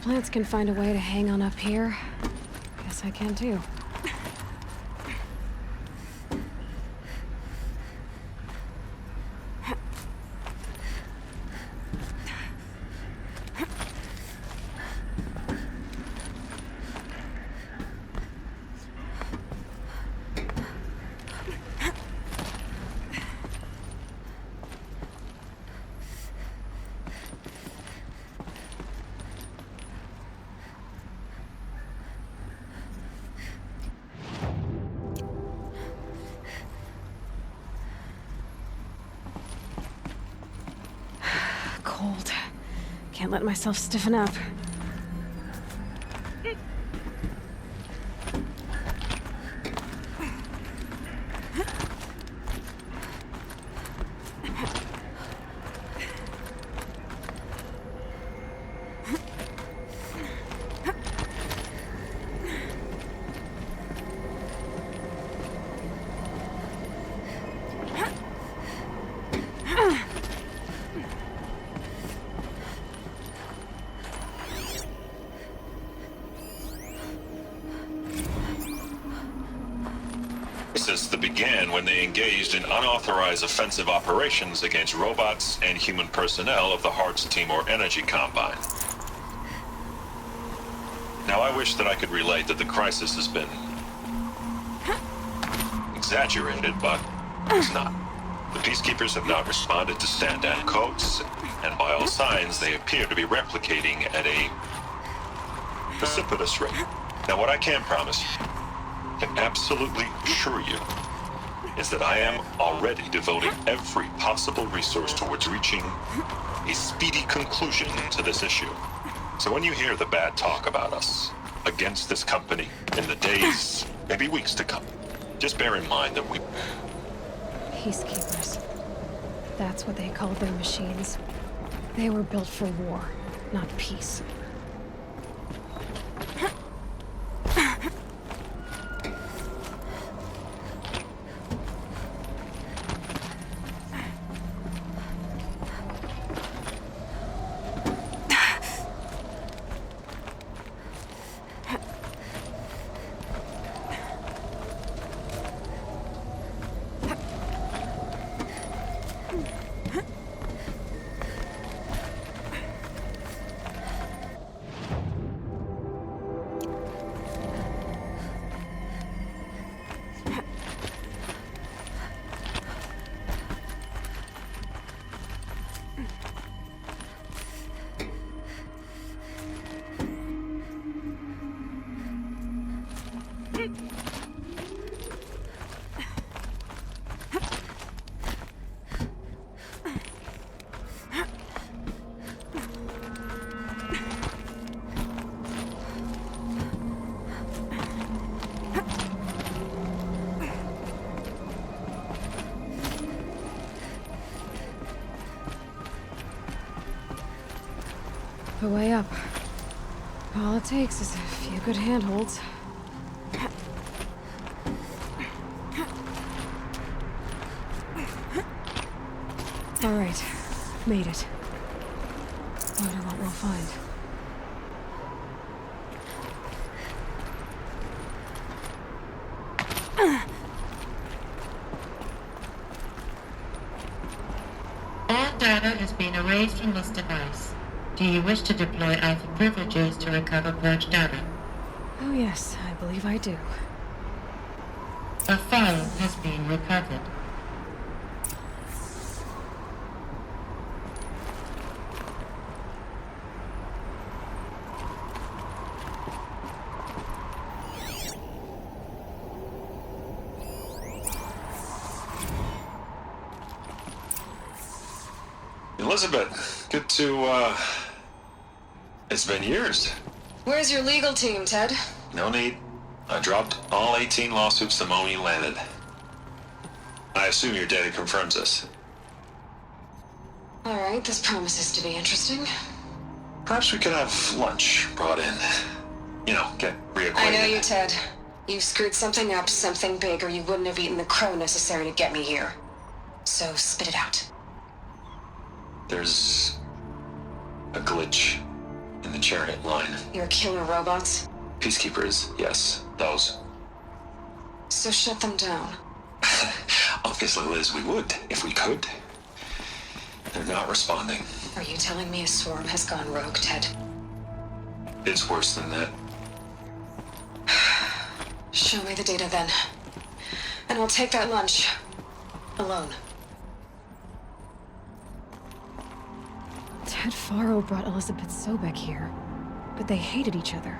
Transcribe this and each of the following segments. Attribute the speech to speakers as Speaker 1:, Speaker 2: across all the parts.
Speaker 1: plants can find a way to hang on up here, guess I can too. Cold. Can't let myself stiffen up.
Speaker 2: That began when they engaged in unauthorized offensive operations against robots and human personnel of the Hearts Timor Energy Combine. Now, I wish that I could relate that the crisis has been exaggerated, but it's not. The peacekeepers have not responded to stand-down codes, and by all signs, they appear to be replicating at a precipitous rate. Now, what I can promise you, can absolutely assure you, is that I am already devoting every possible resource towards reaching a speedy conclusion to this issue. So when you hear the bad talk about us against this company in the days, maybe weeks to come, just bear in mind that we...
Speaker 1: Peacekeepers. That's what they called their machines. They were built for war, not peace. The way up. All it takes is a few good handholds. All right, made it. Wonder what we'll find.
Speaker 3: All data has been erased from this device. Do you wish to deploy Alpha privileges to recover purged data?
Speaker 1: Oh yes, I believe I do.
Speaker 3: A file has been recovered.
Speaker 2: Elizabeth, good to, it's been years.
Speaker 1: Where's your legal team, Ted?
Speaker 2: No need. I dropped all 18 lawsuits the moment you landed. I assume your data confirms this.
Speaker 1: All right, this promises to be interesting.
Speaker 2: Perhaps we could have lunch brought in. You know, get reacquainted.
Speaker 1: I know you, Ted. You screwed something up, something big, or you wouldn't have eaten the crow necessary to get me here. So spit it out.
Speaker 2: There's a glitch in the chariot line.
Speaker 1: Your killer robots?
Speaker 2: Peacekeepers, yes, those.
Speaker 1: So shut them down.
Speaker 2: Obviously, Liz, we would, if we could. They're not responding.
Speaker 1: Are you telling me a swarm has gone rogue, Ted?
Speaker 2: It's worse than that.
Speaker 1: Show me the data then. And I'll take that lunch. Alone.
Speaker 4: Ted Faro brought Elizabeth Sobek here, but they hated each other.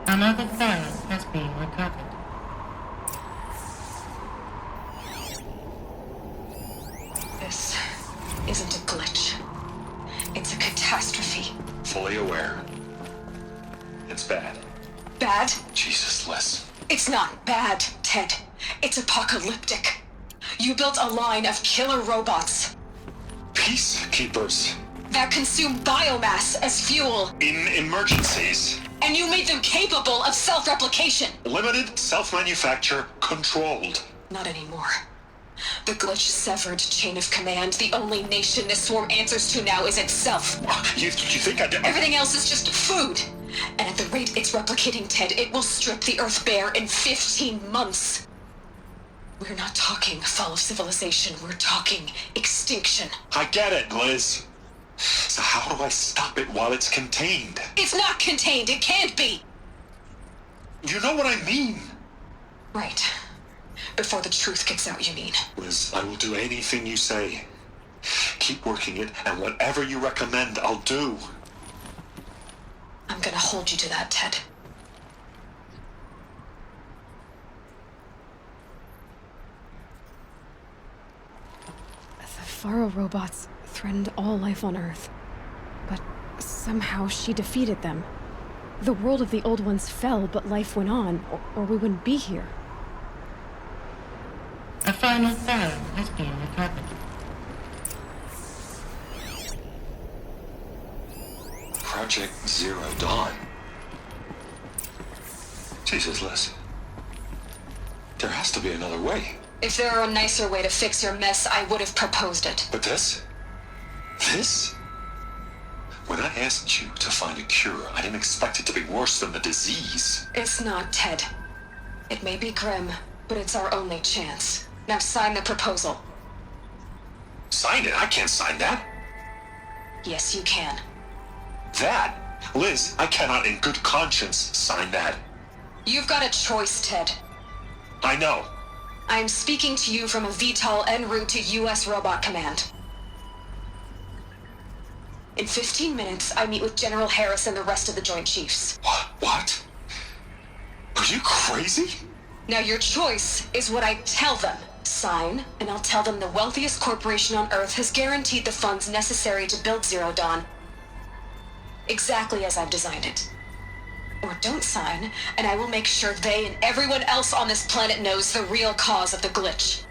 Speaker 3: Another file has been recovered.
Speaker 1: This isn't a glitch. It's a catastrophe.
Speaker 2: Fully aware. It's bad.
Speaker 1: Bad?
Speaker 2: Jesus, Liz.
Speaker 1: It's not bad, Ted. It's apocalyptic. You built a line of killer robots
Speaker 2: Peacekeepers.
Speaker 1: that consume biomass as fuel,
Speaker 2: In emergencies.
Speaker 1: and you made them capable of self-replication.
Speaker 2: Limited, self-manufacture, controlled.
Speaker 1: Not anymore. The glitch severed chain of command. The only nation this swarm answers to now is itself.
Speaker 2: You think I did?
Speaker 1: Everything else is just food. And at the rate it's replicating, Ted, it will strip the Earth bare in 15 months. We're not talking fall of civilization. We're talking extinction.
Speaker 2: I get it, Liz. So how do I stop it while it's contained?
Speaker 1: It's not contained. It can't be.
Speaker 2: You know what I mean.
Speaker 1: Right. Before the truth gets out, you mean.
Speaker 2: Liz, I will do anything you say. Keep working it, and whatever you recommend, I'll do.
Speaker 1: I'm gonna hold you to that, Ted.
Speaker 4: The Faro robots threatened all life on Earth, but somehow she defeated them. The world of the old ones fell, but life went on, or we wouldn't be here.
Speaker 3: A final file has been recovered.
Speaker 2: Project Zero Dawn. Jesus, Liz. There has to be another way.
Speaker 1: If there were a nicer way to fix your mess, I would have proposed it.
Speaker 2: But this? This? When I asked you to find a cure, I didn't expect it to be worse than the disease.
Speaker 1: It's not, Ted. It may be grim, but it's our only chance. Now sign the proposal.
Speaker 2: Sign it? I can't sign that.
Speaker 1: Yes, you can.
Speaker 2: That? Liz, I cannot in good conscience sign that.
Speaker 1: You've got a choice, Ted.
Speaker 2: I know.
Speaker 1: I am speaking to you from a VTOL en route to U.S. Robot Command. In 15 minutes, I meet with General Harris and the rest of the Joint Chiefs.
Speaker 2: What? Are you crazy?
Speaker 1: Now your choice is what I tell them. Sign, and I'll tell them the wealthiest corporation on Earth has guaranteed the funds necessary to build Zero Dawn. Exactly as I've designed it. Or don't sign, and I will make sure they and everyone else on this planet knows the real cause of the glitch.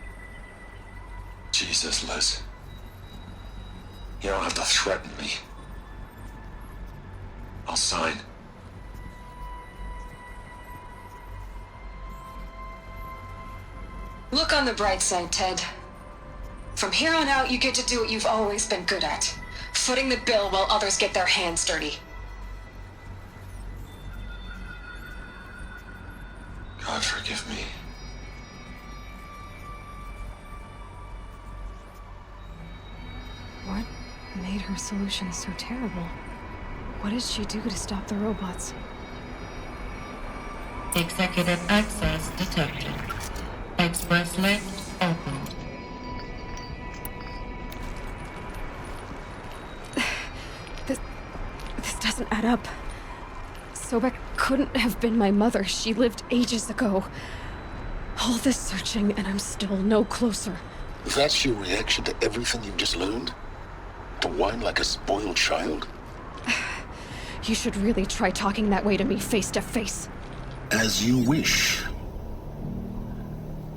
Speaker 2: Jesus, Liz. You don't have to threaten me. I'll sign.
Speaker 1: Look on the bright side, Ted. From here on out, you get to do what you've always been good at. Footing the bill while others get their hands dirty.
Speaker 2: God forgive me.
Speaker 4: What made her solution so terrible? What did she do to stop the robots?
Speaker 3: Executive access detected. Express lift opened.
Speaker 4: This doesn't add up. Sobek couldn't have been my mother. She lived ages ago. All this searching, and I'm still no closer.
Speaker 5: That's your reaction to everything you've just learned? To whine like a spoiled child?
Speaker 4: You should really try talking that way to me face to face.
Speaker 5: As you wish.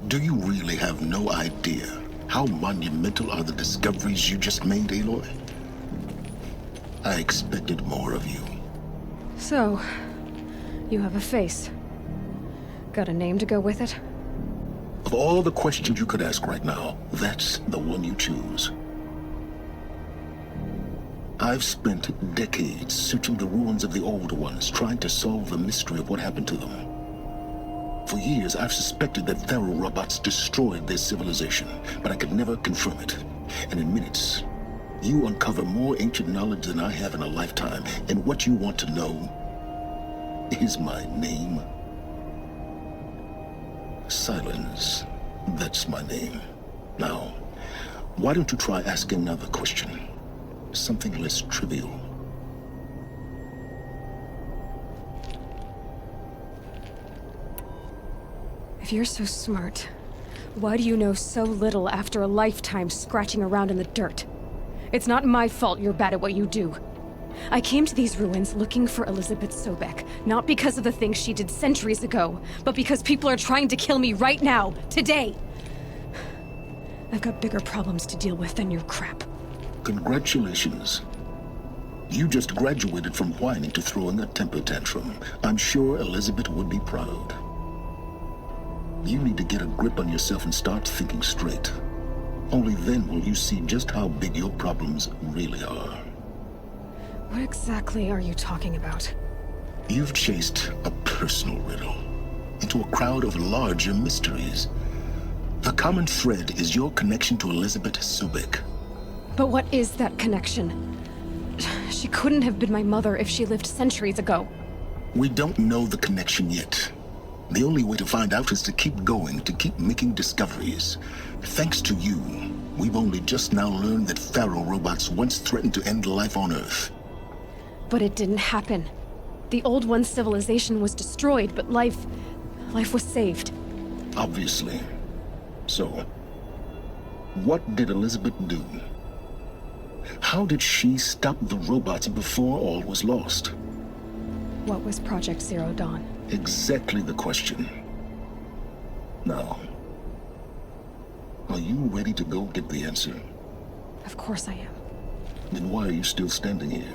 Speaker 5: Do you really have no idea how monumental are the discoveries you just made, Aloy? I expected more of you.
Speaker 4: So, you have a face. Got a name to go with it?
Speaker 5: Of all the questions you could ask right now, that's the one you choose. I've spent decades searching the ruins of the old ones, trying to solve the mystery of what happened to them. For years, I've suspected that Pharaoh robots destroyed their civilization, but I could never confirm it. And in minutes, you uncover more ancient knowledge than I have in a lifetime, and what you want to know is my name. Silence. That's my name. Now, why don't you try asking another question? Something less trivial.
Speaker 4: If you're so smart, why do you know so little after a lifetime scratching around in the dirt? It's not my fault you're bad at what you do. I came to these ruins looking for Elizabeth Sobek, not because of the things she did centuries ago, but because people are trying to kill me right now, today. I've got bigger problems to deal with than your crap.
Speaker 5: Congratulations. You just graduated from whining to throwing a temper tantrum. I'm sure Elizabeth would be proud. You need to get a grip on yourself and start thinking straight. Only then will you see just how big your problems really are.
Speaker 4: What exactly are you talking about?
Speaker 5: You've chased a personal riddle into a crowd of larger mysteries. The common thread is your connection to Elizabeth Sobek.
Speaker 4: But what is that connection? She couldn't have been my mother if she lived centuries ago.
Speaker 5: We don't know the connection yet. The only way to find out is to keep going, to keep making discoveries. Thanks to you, we've only just now learned that Pharaoh robots once threatened to end life on Earth.
Speaker 4: But it didn't happen. The Old One's civilization was destroyed, but life was saved.
Speaker 5: Obviously. So, what did Elizabeth do? How did she stop the robots before all was lost?
Speaker 4: What was Project Zero Dawn?
Speaker 5: Exactly the question. Now, are you ready to go get the answer?
Speaker 4: Of course I am.
Speaker 5: Then why are you still standing here?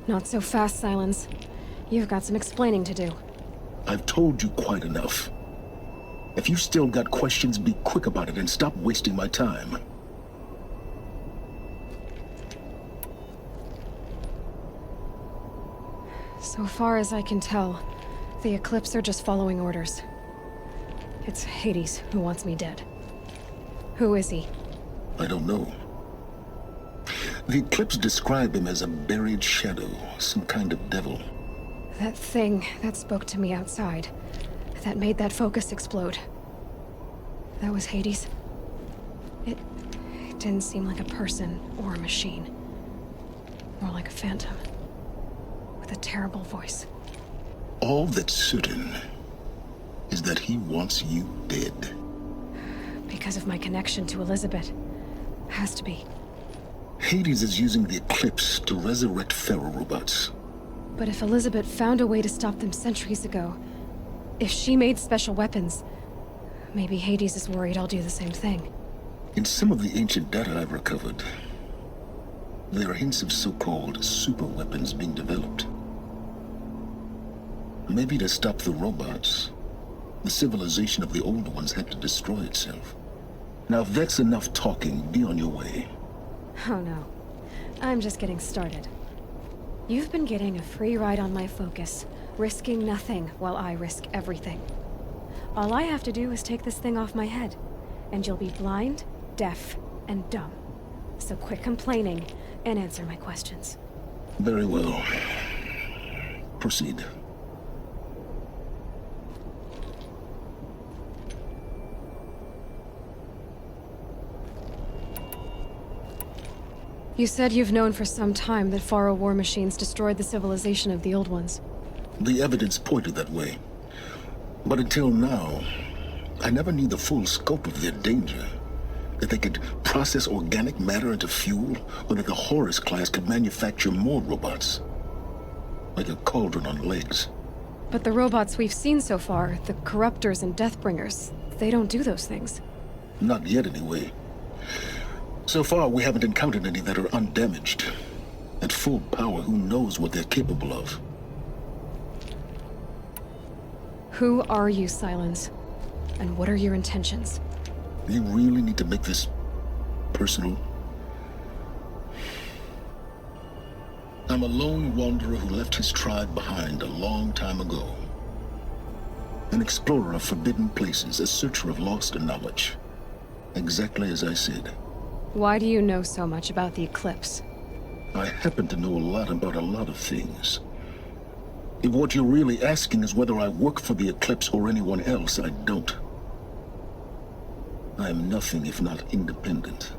Speaker 4: Not so fast, Silence. You've got some explaining to do.
Speaker 5: I've told you quite enough. If you still got questions, be quick about it and stop wasting my time.
Speaker 4: So far as I can tell, the Eclipse are just following orders. It's Hades who wants me dead. Who is he?
Speaker 5: I don't know. The Eclipse describe him as a buried shadow, some kind of devil.
Speaker 4: That thing that spoke to me outside, that made that focus explode. That was Hades. It didn't seem like a person or a machine. More like a phantom. With a terrible voice.
Speaker 5: All that's certain is that he wants you dead.
Speaker 4: Because of my connection to Elizabeth. Has to be.
Speaker 5: Hades is using the Eclipse to resurrect Pharaoh robots.
Speaker 4: But if Elizabeth found a way to stop them centuries ago, if she made special weapons, maybe Hades is worried I'll do the same thing.
Speaker 5: In some of the ancient data I've recovered, there are hints of so-called super weapons being developed. Maybe to stop the robots, the civilization of the old ones had to destroy itself. Now if that's enough talking, be on your way.
Speaker 4: Oh no. I'm just getting started. You've been getting a free ride on my focus, risking nothing while I risk everything. All I have to do is take this thing off my head, and you'll be blind, deaf, and dumb. So quit complaining and answer my questions.
Speaker 5: Very well. Proceed.
Speaker 4: You said you've known for some time that Pharaoh war machines destroyed the civilization of the old ones.
Speaker 5: The evidence pointed that way. But until now, I never knew the full scope of their danger. That they could process organic matter into fuel, or that the Horus class could manufacture more robots. Like a cauldron on legs.
Speaker 4: But the robots we've seen so far, the Corruptors and Deathbringers, they don't do those things.
Speaker 5: Not yet, anyway. So far, we haven't encountered any that are undamaged. At full power, who knows what they're capable of?
Speaker 4: Who are you, Silence? And what are your intentions?
Speaker 5: You really need to make this personal. I'm a lone wanderer who left his tribe behind a long time ago. An explorer of forbidden places, a searcher of lost knowledge. Exactly as I said.
Speaker 4: Why do you know so much about the eclipse?
Speaker 5: I happen to know a lot about a lot of things. If what you're really asking is whether I work for the eclipse or anyone else, I don't. I am nothing if not independent.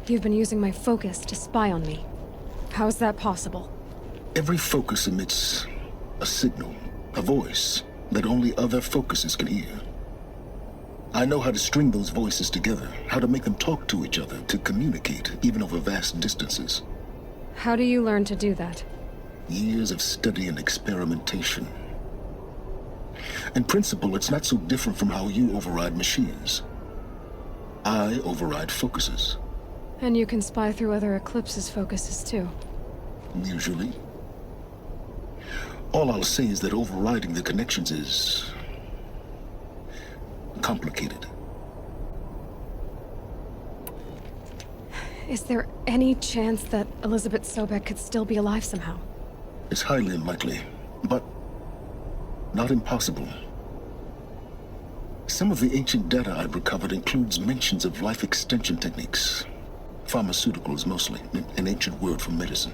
Speaker 4: You've been using my focus to spy on me. How is that possible?
Speaker 5: Every focus emits a signal, a voice that only other focuses can hear. I know how to string those voices together, how to make them talk to each other, to communicate, even over vast distances.
Speaker 4: How do you learn to do that?
Speaker 5: Years of study and experimentation. In principle, it's not so different from how you override machines. I override focuses.
Speaker 4: And you can spy through other eclipses' focuses too.
Speaker 5: Usually. All I'll say is that overriding the connections is complicated.
Speaker 4: Is there any chance that Elizabeth Sobek could still be alive somehow?
Speaker 5: It's highly unlikely, but not impossible. Some of the ancient data I've recovered includes mentions of life extension techniques. Pharmaceuticals mostly, an ancient word for medicine.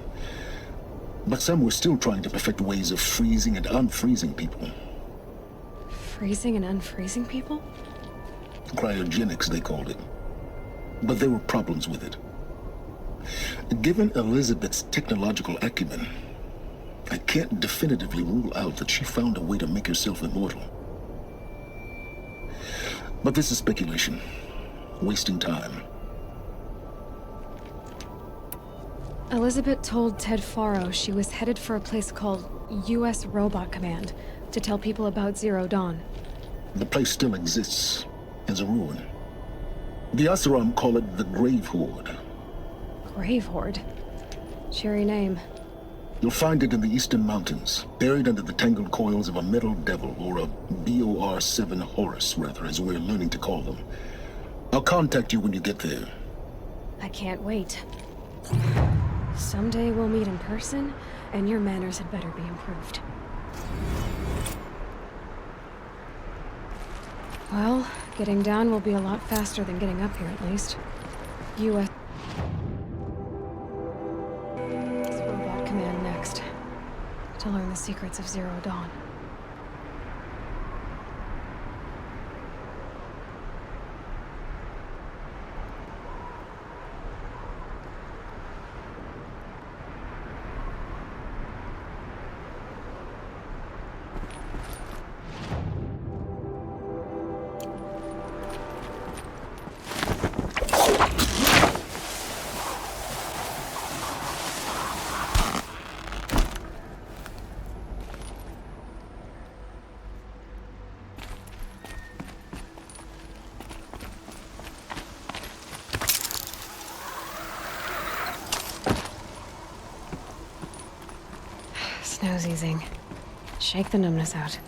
Speaker 5: But some were still trying to perfect ways of freezing and unfreezing people.
Speaker 4: Freezing and unfreezing people?
Speaker 5: Cryogenics, they called it. But there were problems with it. Given Elizabeth's technological acumen, I can't definitively rule out that she found a way to make herself immortal. But this is speculation. Wasting time.
Speaker 4: Elizabeth told Ted Faro she was headed for a place called U.S. Robot Command to tell people about Zero Dawn.
Speaker 5: The place still exists as a ruin. The Asuram call it the Grave Horde.
Speaker 4: Grave Horde? Cheery name.
Speaker 5: You'll find it in the Eastern Mountains, buried under the tangled coils of a metal devil, or a BOR-7 Horus, rather, as we're learning to call them. I'll contact you when you get there.
Speaker 4: I can't wait. Someday we'll meet in person, and your manners had better be improved. Well, getting down will be a lot faster than getting up here, at least. U.S. Robot Command next, to learn the secrets of Zero Dawn. Snow's easing. Shake the numbness out.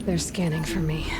Speaker 4: They're scanning for me.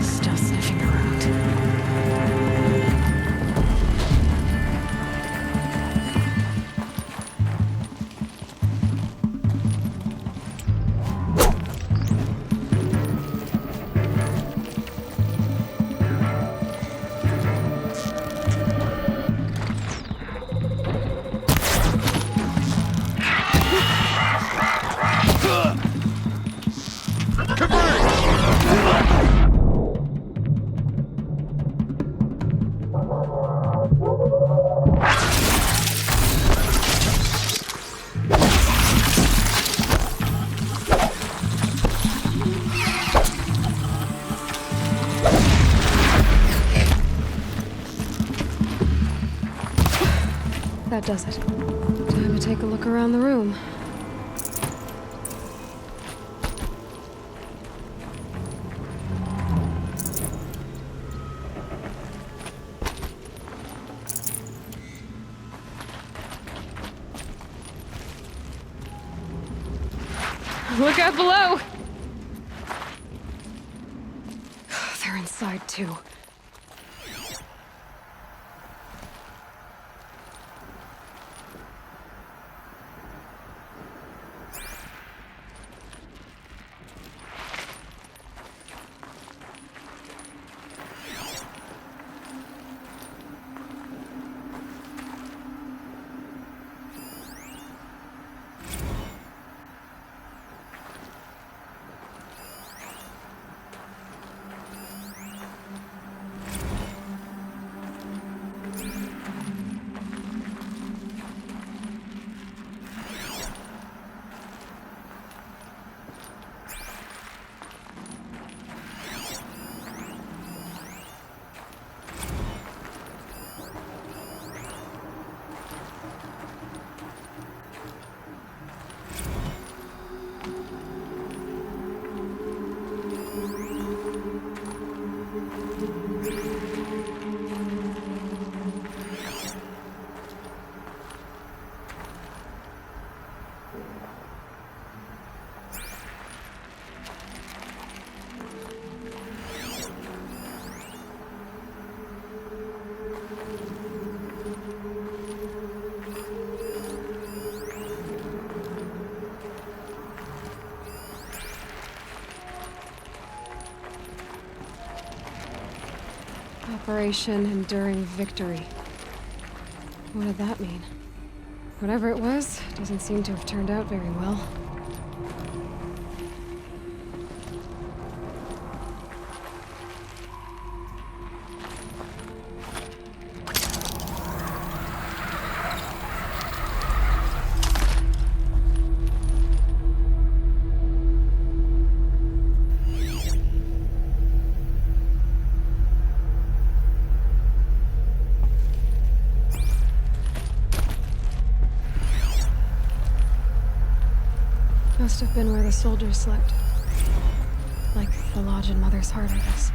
Speaker 4: Still sniffing around. That does it. Time to take a look around the room. Look out below! They're inside too. Operation Enduring Victory. What did that mean? Whatever it was, doesn't seem to have turned out very well. Must have been where the soldiers slept. Like the lodge in Mother's Heart, I guess.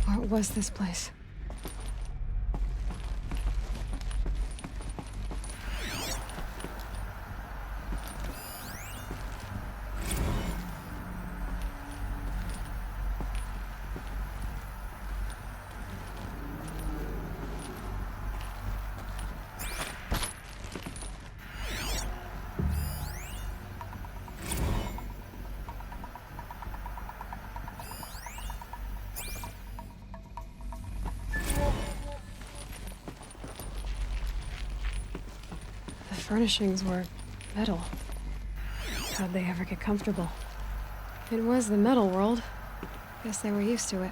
Speaker 4: What was this place? furnishings were metal. How'd they ever get comfortable? It was the metal world. Guess they were used to it.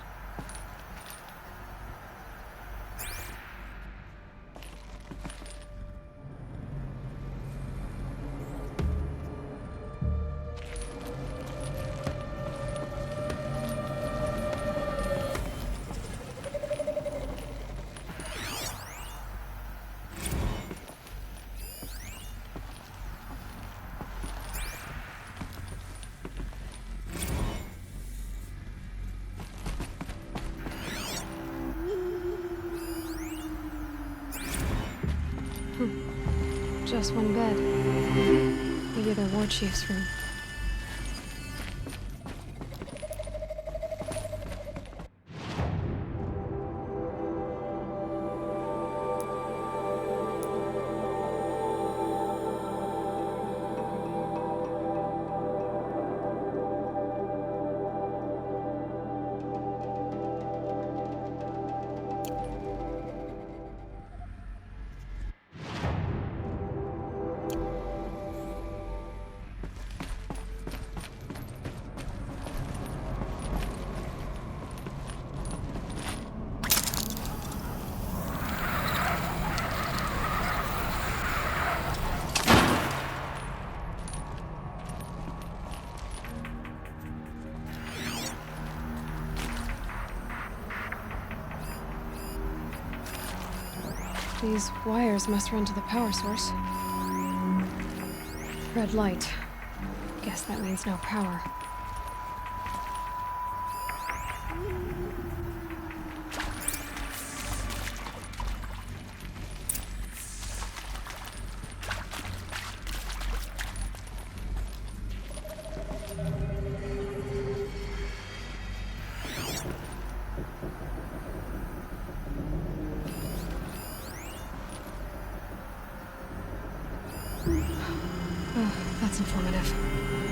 Speaker 4: Just one bed. Maybe the war chief's room. These wires must run to the power source. Red light. Guess that means no power. Oh, that's informative.